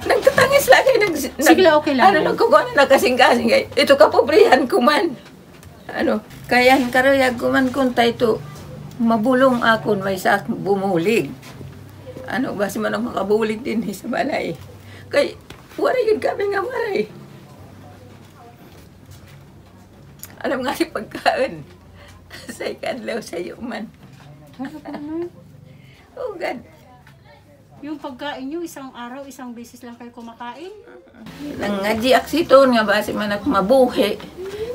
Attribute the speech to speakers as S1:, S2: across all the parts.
S1: Nagtatangis lagi.
S2: Sige, okay lang.
S1: Nagkukuha na kasing-kasing. Ito kapobrihan ko man. Kaya karayag ko man kung tayo mabulong akon may sa bumulig. Basi man ang makabulig din sa balay. Kay, wala yun kami nga maray. Alam nga si pagkaan. Sa ikadlaw sa'yo man. Oh, God.
S2: Yung pagkain nyo, isang araw, isang beses lang kayo kumakain?
S1: Nang ngaji aksiton nga basi man ako mabuhi.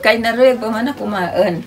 S1: Kay naroy pa man ako kumaan.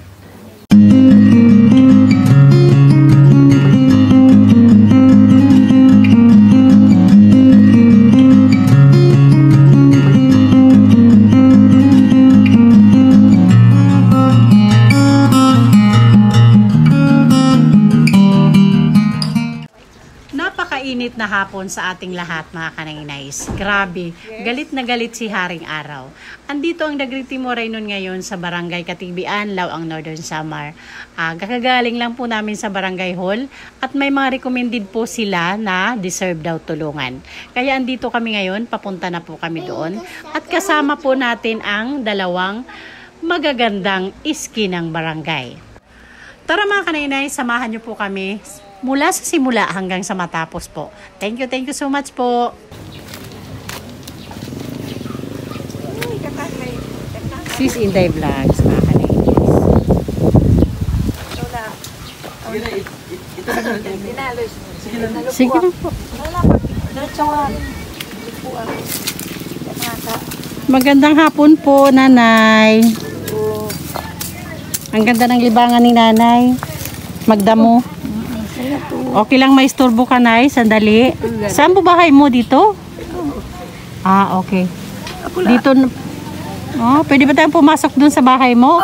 S2: Napakainit na hapon sa ating lahat, mga kanaynays. Grabe, galit na galit si Haring Araw. Andito ang Dagriti Moraynon ngayon sa Barangay Katigbian, Laoang, Northern Samar. Kakagaling lang po namin sa Barangay Hall at may mga recommended po sila na deserve daw tulungan. Kaya andito kami ngayon, papunta na po kami doon. At kasama po natin ang dalawang magagandang iski ng barangay. Tara mga kanaynays, samahan niyo po kami mula sa simula hanggang sa matapos po. Thank you so much po. Sis Inday Vlogs, mga kanaynays. Sige na po. Magandang hapon po, Nanay. Ang ganda ng libangan ni Nanay. Magdamo. Okay lang, may istorbo ka, Nay. Sandali. Saan po bahay mo dito? Okay. Dito. Pwede ba tayong pumasok dun sa bahay mo?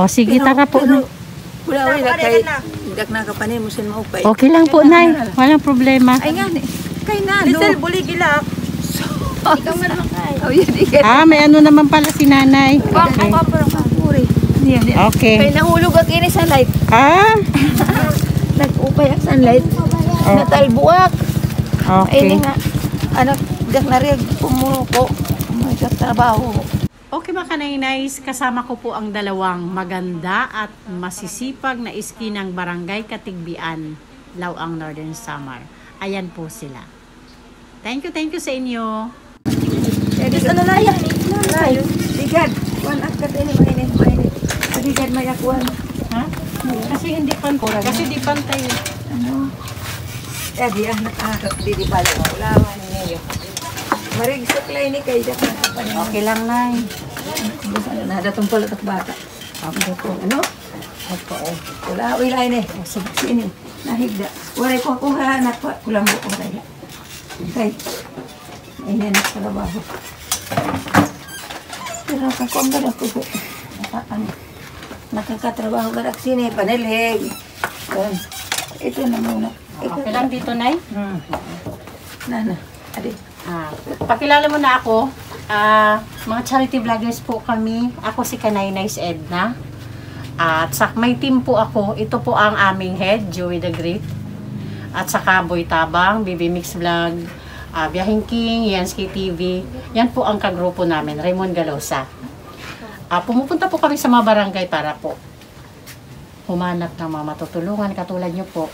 S2: Sige, tara po.
S1: Wala kay dak nakapanimusin mo upay.
S2: Okay lang po, Nay. Walang problema.
S1: Ay nga ni. Kay nano. Lisel buli gilak. Ikaw man lang.
S2: May ano naman pala si Nanay. Okay.
S1: Kay nahulog ang ini sa light. Nag-upay ang sunlight. Natalbuak.
S2: Okay.
S1: Ay nga. Dak na rin pumuko. May trabaho.
S2: Okay mga kanaynays, kasama ko po ang dalawang maganda at masisipag na iski ng Barangay Katigbian, Laoang, Northern Samar. Ayan po sila. Thank you sa inyo.
S1: Ano na yan? Sigad. Kuan akat ini mainit. Sigad may akuan.
S2: Kasi hindi pantay. Kasi di pantay.
S1: Di di bala ulawan niyo. Marig suklay ni kay dak na.
S2: Okay lang, Nay.
S1: Nadatong pala tak bata. Okay po. Opo. Ulawi lay ni. Sini. Nahigda. Wala ko kung hanak pa kulang mo ko kay. Okay. Ay na trabaho. Pero kung ganda ko. Nakakatrabaho ka sini panelheg. Ito na muna.
S2: Okay lang dito, Nay?
S1: Nana. Adi.
S2: Pakilala mo na ako. Mga charity vloggers po kami. Ako si Kanaynays Edna. At may team po ako. Ito po ang aming head, Joey the Great. At saka Boy Tabang, BB Mix Vlog, Biyahing King, Yansky TV. Yan po ang kagrupo namin, Raymond Galosa. Pumupunta po kami sa mga barangay para po humanap ng mga matutulungan katulad nyo po.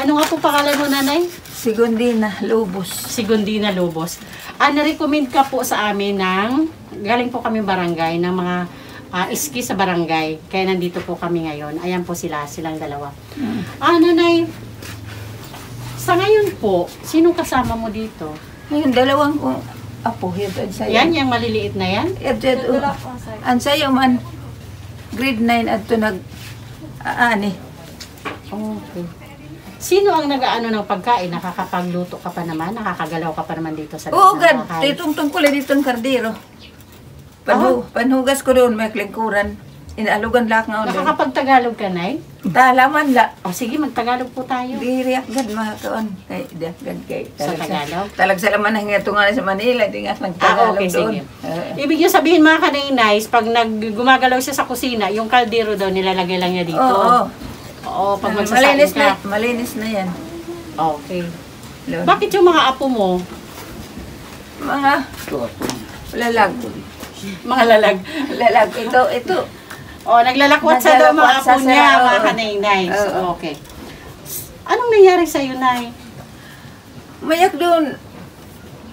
S2: Ano nga po pangalan mo, Nanay?
S1: Sigundina Lubos.
S2: Sigundina Lubos. Na-recommend ka po sa amin ng, galing po kami barangay, ng mga iski sa barangay. Kaya nandito po kami ngayon. Ayan po silang dalawa. Nanay, sa ngayon po, sino kasama mo dito?
S1: Yung dalawang kong apo, yun sa'yo.
S2: Yan, yung maliliit na yan?
S1: Ang sa'yo man, grade 9 at ito nag-aani.
S2: Okay. Sino ang nag-aano ng pagkain? Nakakapagluto ka pa naman? Nakakagalaw ka pa naman dito sa
S1: Oo, God. Ditong tungkol dito ang kardero. Panhugas ko doon, may klingkuran. Inalugan lang nga doon.
S2: Nakakapagtagalog ka, Nay?
S1: Talaman la.
S2: Sige, magtagalog po tayo.
S1: Diriyak gad mga kaon. Kay
S2: sa Tagalog?
S1: Talag sa laman ng nga sa Manila. Di nga nagtagalog
S2: okay,
S1: doon.
S2: Sige. Ibig niyo sabihin mga kanaynays, pag gumagalaw siya sa kusina, yung kaldero daw nilalagay lang niya dito. Oo, pag magsasain ka.
S1: Malinis na yan.
S2: Okay. Bakit yung mga apo mo,
S1: Mga lalag.
S2: Mga lalag.
S1: Lalag. Ito.
S2: O, naglalakwat sa daw mga
S1: Naglalakwat
S2: apo
S1: sa
S2: niya,
S1: sara,
S2: mga
S1: oo.
S2: kanay-nay.
S1: Oo.
S2: Okay. Anong nangyari sa'yo, Nay?
S1: Mayak doon.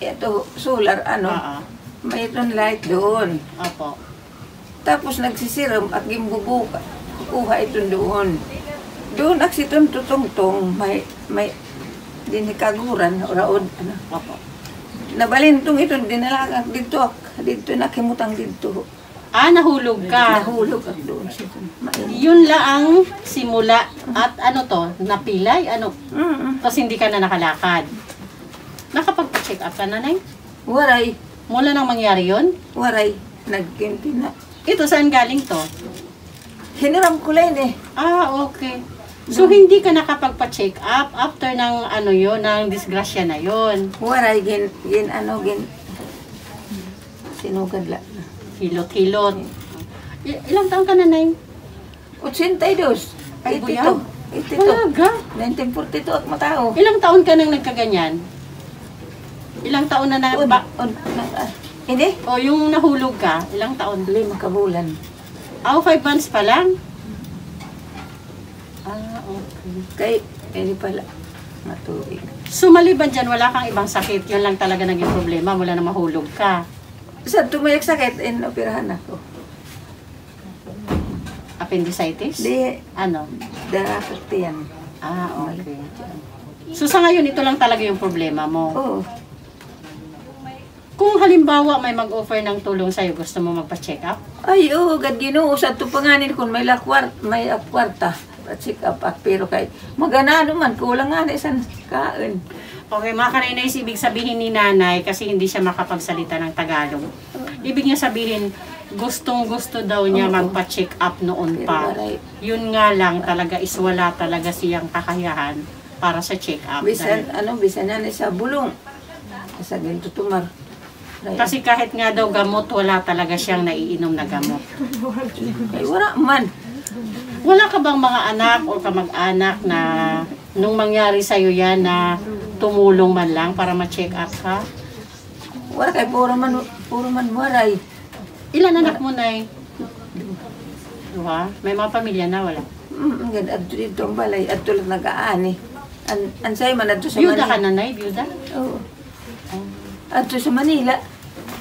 S1: Ito, solar,
S2: Oo.
S1: may itong light doon.
S2: Opo.
S1: Tapos nagsisiram at gimbubuka. Kukuha ito doon. Doon aksitong tutungtong, may dinikaguran, raod,
S2: Opo.
S1: Nabalintong ito, dinalagang dito, dito nakimutang dito.
S2: Nahulog ka.
S1: Nahulog ako doon siya. Mainit.
S2: Yun lang ang simula. At ano to? Napilay? Ano? Tapos hindi ka na nakalakad. Nakapagpa-check up ka na, Nay?
S1: Waray,
S2: Mula nang mangyari yun?
S1: waray, nagkinti na.
S2: Ito, saan galing to?
S1: Hiniram ko lang eh.
S2: Okay. So, hindi ka nakapagpa-check up after ng ano yun, ng disgrasya na yun.
S1: Waray, sinugad lang.
S2: Hilot-hilot. Ilang taon ka na, Nay?
S1: 82.
S2: Ay,
S1: Ito.
S2: buyaw.
S1: Ito.
S2: Talaga?
S1: 1942 at matao.
S2: Ilang taon ka nang nagkaganyan? Ilang taon na
S1: Hindi.
S2: O, yung nahulog ka, ilang taon?
S1: 5 kabulan.
S2: 5 months pa lang? Okay.
S1: Kay, hindi pala. Matuig.
S2: So, maliban dyan, wala kang ibang sakit. Yun lang talaga naging problema mula na mahulog ka.
S1: Sa tumayak sakit, operahan ako.
S2: Appendicitis?
S1: Di,
S2: Ano?
S1: darakot yan.
S2: Okay. So, sa ngayon, ito lang talaga yung problema mo.
S1: Oo.
S2: Kung halimbawa may mag-offer ng tulong sa'yo, gusto mo magpa-check up?
S1: Ay, oo, gad ginoo. Sa tupanganin kung may kwarta. Pa-check up at pero kay magana naman, kulang nga na isang kaan.
S2: Okay, mga kaninays, ibig sabihin ni nanay, kasi hindi siya makapagsalita ng Tagalog. Ibig niya sabihin, gustong-gusto daw niya
S1: Oo.
S2: magpa-check up noon
S1: Pero
S2: pa.
S1: waray.
S2: Yun nga lang, talaga is wala talaga siyang kakayahan para sa check up.
S1: Bisan, bisan na sa bulong. Sa ginto tumar.
S2: Kasi kahit nga daw gamot, wala talaga siyang naiinom na gamot.
S1: Ay, wala man.
S2: Wala ka bang mga anak o kamag-anak na nung mangyari sa'yo yan na tumulong man lang para ma-check up ka?
S1: Wala kay puro man waray.
S2: Ilan anak mo, Nay? 2? May mga pamilya na, wala?
S1: Gad adto dito ang balay, adto lang nag-aani. Ansay man adto sa
S2: Byuda ka
S1: Manila.
S2: na, Nay? Byuda?
S1: Oo. Adto sa Manila.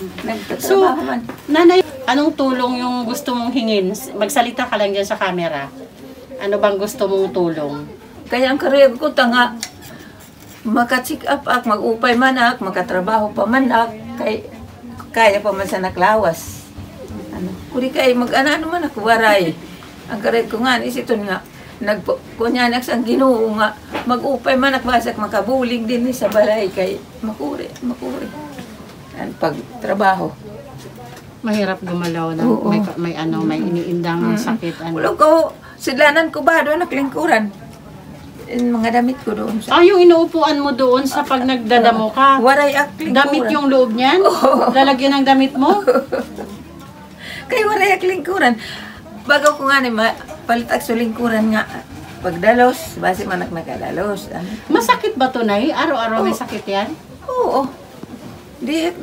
S2: So,
S1: Nagtatrabaho man.
S2: Nanay, anong tulong yung gusto mong hingin? Magsalita ka lang dyan sa camera. Ano bang gusto mong tulong?
S1: Kaya ang kariyag ko tanga, maka-check up ak, mag-upay man ak, makatrabaho pa man ak, kaya pa man sa naklawas. Kuri kay mag-ana naman ako, waray. Ang kariyag ko nga, isiton nga, kunyanak sa Ginoo nga, mag-upay man ak, basak makabulig din sa balay, kay makuri. Pagtrabaho.
S2: Mahirap gumalaw na
S1: Oo.
S2: may iniindang sakit.
S1: Wala ko, sidlanan ko ba doon, naklingkuran. Yung mga damit ko doon.
S2: Yung inuupuan mo doon sa pag nagdadamo ka.
S1: Waray ak, lingkuran.
S2: Damit yung loob niyan?
S1: Oo.
S2: Lalagyan ng damit mo?
S1: Kay waray ak lingkuran. Bago ko nga ni palitak sa lingkuran nga. Pagdalos, base manak nakadalos.
S2: Masakit ba to, Nay? Araw-araw may
S1: Oo.
S2: sakit yan?
S1: Oo. Di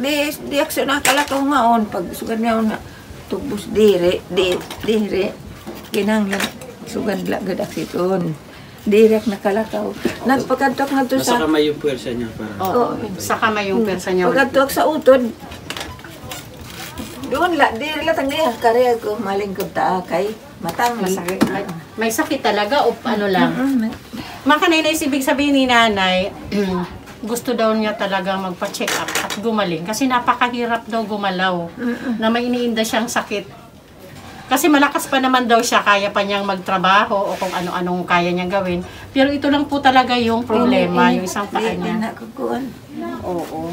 S1: akso nakalakaw nga on. Pag sugad nga on nga, tubos dire. Kinanglan, sugad lagad aksiton. Direk nakalakaw. Nagpagkantok nga to
S3: Nasa
S1: sa...
S3: kamay yung puwersa niya para...
S2: Oo. Sa kamay yung persa niya.
S1: Pagkantok sa utod. Doon dire latang niya. Kaya ko, malingkod ta kay matang.
S2: Masakit. May sakit talaga o ano lang? Mga kanay ibig sabihin ni nanay, gusto daw niya talaga magpa-check up at gumaling. Kasi napakahirap daw gumalaw na may iniinda siyang sakit. Kasi malakas pa naman daw siya, kaya pa niyang magtrabaho o kung ano-anong kaya niyang gawin. Pero ito lang po talaga yung problema, yung isang paa niya. Oo.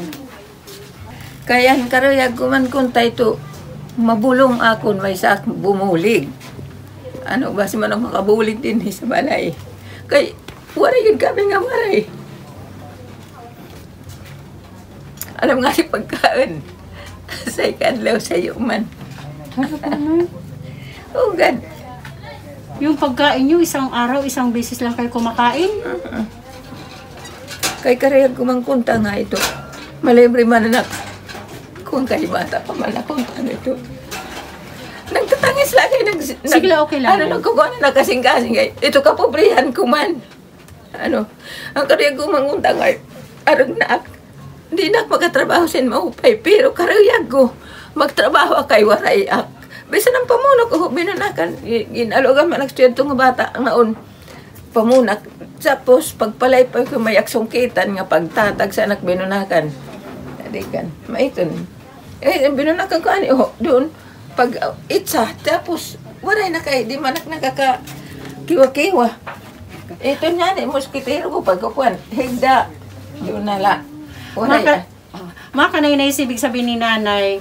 S1: Kaya karayag kuman kuntay to, mabulong akon may sa bumulig. Basi man ang makabulig din sa balay. Kay, waray yun kami nga waray. Alam nga si pagkaan. Sa ikadlaw sa iyo man. Oh, God.
S2: Yung pagkain niyo, isang araw, isang beses lang kayo kumakain?
S1: Kay karayag kumangkunta nga ito. Malibre man anak. kung kay bata pa man akong ano ito. Nagtatangis lagi.
S2: Sige lang, okay lang.
S1: Nagkukuha na kasing-kasing. Ito kapobrihan ko man. Ang kariyag ko manguntang ay arag na hindi na magkatrabaho sin maupay. Pero kariyag ko magtrabaho kay waray ak. Bisa ng pamunak ko, binunakan. Ginalogan man nagstudyo nga bata ngaon. Pamunak. Tapos, pagpalay pa ko may aksongkitan nga pagtatag sa anak binunakan. Adikan, maiton. Binunakan ko ani, doon, pag itsa, tapos, waray na kay, di manak nakaka-kiwa-kiwa. Ito niya, moskitero ko, pagkakuan, higda, doon nala. Waray.
S2: Mga kanay ibig sabihin ni nanay,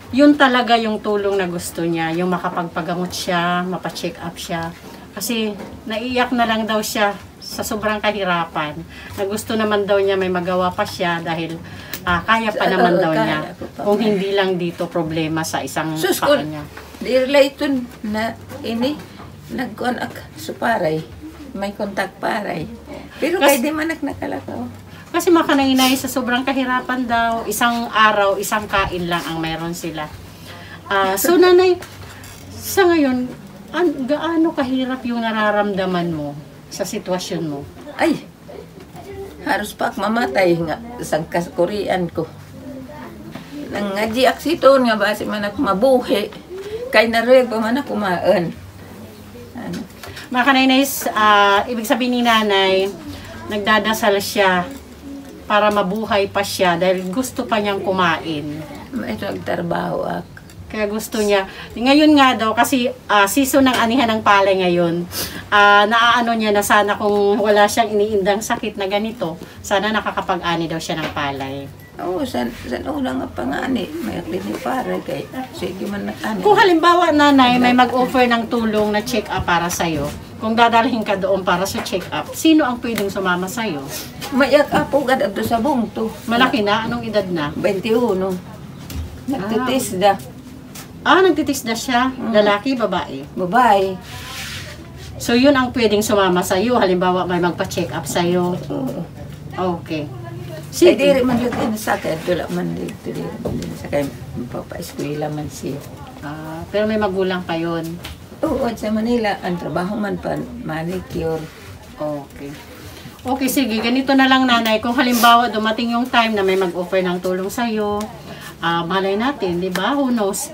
S2: yun talaga yung tulong na gusto niya, yung makapagpagamot siya, mapacheck up siya. Kasi naiyak na lang daw siya sa sobrang kahirapan. Na gusto naman daw niya may magawa pa siya dahil kaya pa naman daw niya. Kung hindi lang dito problema sa isang paa niya.
S1: Dirlayton na ini nagkuan ak suparay. May kontak paray. Pero kay di manak nakalakaw.
S2: Kasi makanainay sa sobrang kahirapan daw, isang araw, isang kain lang ang mayroon sila. So nanay, sa ngayon, gaano kahirap yung nararamdaman mo sa sitwasyon mo?
S1: Ay, haros pa mamatay nga sa kaskurian ko. Nang ngaji aksiton nga basi man ako mabuhi, kay narueg pa man ako maan.
S2: Mga kanainays, ibig sabihin ni nanay, nagdadasal siya para mabuhay pa siya dahil gusto pa niyang kumain.
S1: Ito nagtrabaho ako.
S2: Kaya gusto niya. Ngayon nga daw, kasi season ng anihan ng palay ngayon, naaano niya na sana kung wala siyang iniindang sakit na ganito, sana nakakapag-ani daw siya ng palay.
S1: Oo, san ulang nga pangani, may klinik para kay sige man nakani.
S2: Kung halimbawa nanay, may mag-offer ng tulong na check-up para sa'yo, kung dadalhin ka doon para sa check-up, sino ang pwedeng sumama sa'yo?
S1: Mayak apo gad abdo sa bungto.
S2: Malaki na? Anong edad na?
S1: 21. Nagtitisda.
S2: Nagtitisda siya. Lalaki, babae?
S1: Babae.
S2: So, yun ang pwedeng sumama sa'yo. Halimbawa, may magpa-check up sa'yo.
S1: Oo.
S2: Okay.
S1: Sige. Diri man dito na sakit. Dula man dito sa kay papa-eskwela man siya.
S2: Pero may magulang pa yun.
S1: Oo, sa Manila. Ang trabaho man pa, manicure.
S2: Okay. Okay, sige. Ganito na lang, nanay. Kung halimbawa, dumating yung time na may mag-offer ng tulong sa'yo, malay natin, di ba? Who knows?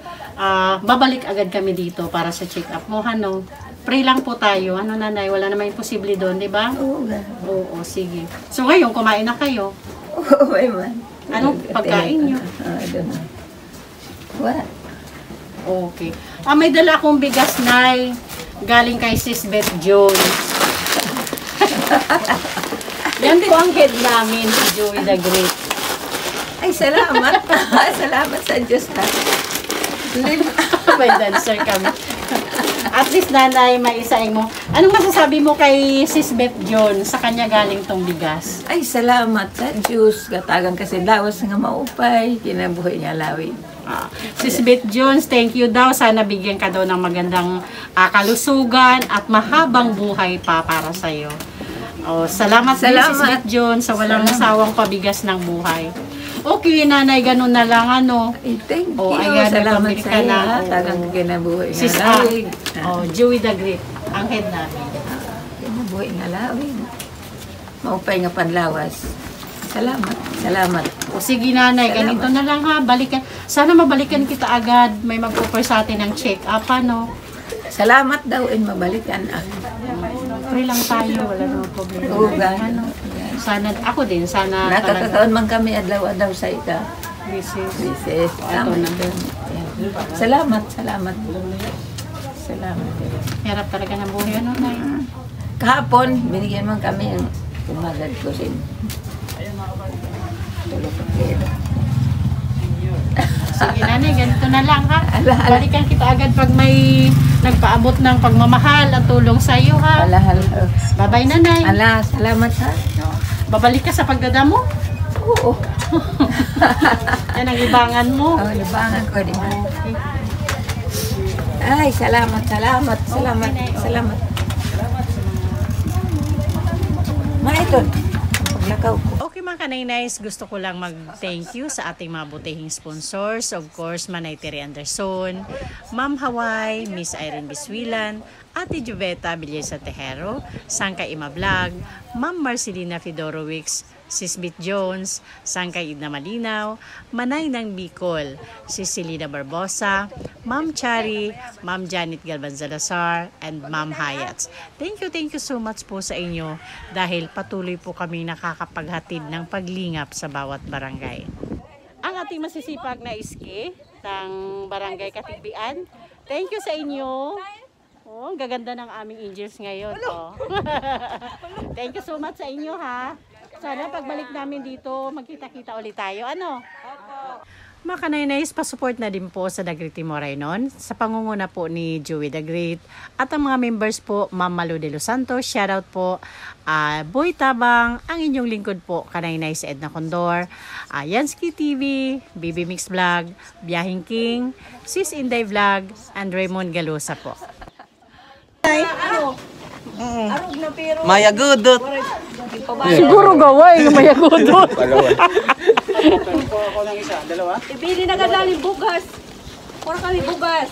S2: Babalik agad kami dito para sa check-up mo, ano? Pray lang po tayo. Ano, nanay? Wala naman imposible doon, di ba?
S1: Oo,
S2: Oo, sige. So, ngayon, kumain na kayo.
S1: Oo, may man.
S2: Anong pagkain nyo?
S1: Wala.
S2: Okay. May dala akong bigas, nay. Galing kay Sis Beth Jones. Yan po ang head namin, si Joey the Great.
S1: Ay, salamat. Salamat sa Diyos na.
S2: May dancer kami. At least, nanay, may isaing mo. Anong masasabi mo kay Sis Beth John sa kanya galing tong bigas?
S1: Ay, salamat sa Diyos. Katagang kasi lawas nga maupay. Kinabuhay niya lawin.
S2: Sis Beth Jones, thank you daw. Sana bigyan ka daw ng magandang kalusugan at mahabang buhay pa para sa'yo. Salamat din, Sis Beth Jones, sa walang nasawang pabigas ng buhay. Okay, nanay, ganun na lang, ano.
S1: Ay, thank you.
S2: Ayan,
S1: salamat sa iyo.
S2: na.
S1: Tagang kinabuhay nga
S2: Sis
S1: lawin.
S2: Joey the Great, ang head namin.
S1: Kinabuhay nga lawin. Maupay nga panlawas. Salamat. Salamat.
S2: Sige, nanay, ganito na lang ha. Balikan. Sana mabalikan kita agad. May mag-offer sa atin ng check-up, ano.
S1: Salamat daw in mabalikan ako.
S2: Pray lang tayo, wala namang problema.
S1: Oo,
S2: Ano? Sana, ako din, sana
S1: Nakakataon man kami adlaw-adlaw sa ita.
S2: Mrs.
S1: Tama na doon. Salamat. Salamat.
S2: Hirap talaga ng buhay, ano, nay?
S1: Kahapon, binigyan man kami ng umagad ko sin. Tulog ko kaya.
S2: Sige, nanay, ganito na lang, ha? Balikan kita agad pag may nagpaabot ng pagmamahal at tulong sa iyo, ha? Bye-bye, nanay.
S1: Salamat ha.
S2: Babalik ka sa pagdadamo?
S1: Oo.
S2: Yan ang libangan mo.
S1: Libangan ko din.
S2: Okay.
S1: Ay, salamat. Maiton. magnakaw ko.
S2: Okay mga kanay-nice, gusto ko lang mag-thank you sa ating mga butihing sponsors. Of course, Manay Terry Anderson, Ma'am Hawaii, Miss Irene Biswilan, Ate Juveta Bilyesa Tejero, Sangkay Ima Vlog, Ma'am Marcelina Fedorowicz, Sisbit Jones, Sangkay Idna Malinaw, Manay ng Bicol, Cecilina Barbosa, Ma'am Chari, Ma'am Janet Galvan Salazar, and Ma'am Hayats. Thank you so much po sa inyo dahil patuloy po kami nakakapaghatid ng paglingap sa bawat barangay. Ang ating masisipag na iski ng Barangay Katigbian, thank you sa inyo. Oh, ang gaganda ng aming angels ngayon. Oh. Thank you so much sa inyo ha. Sana pagbalik namin dito, magkita-kita ulit tayo. Ano? Mga kanay-nice, pasupport na din po sa Dagrit Timoray noon sa pangunguna po ni Joey the Great at ang mga members po, Ma'am Malu de Los Santos, shoutout po, Boy Tabang, ang inyong lingkod po, kanay-nice Edna Condor, Yansky TV, BB Mix Vlog, Biyahing King, Sis Inday Vlog, and Raymond Galosa po.
S3: Mayagudot.
S2: Siguro gaway yung mayagudot.
S3: Ako ng isa, dalawa.
S4: Ibili na kadali bugas. Para kami bugas.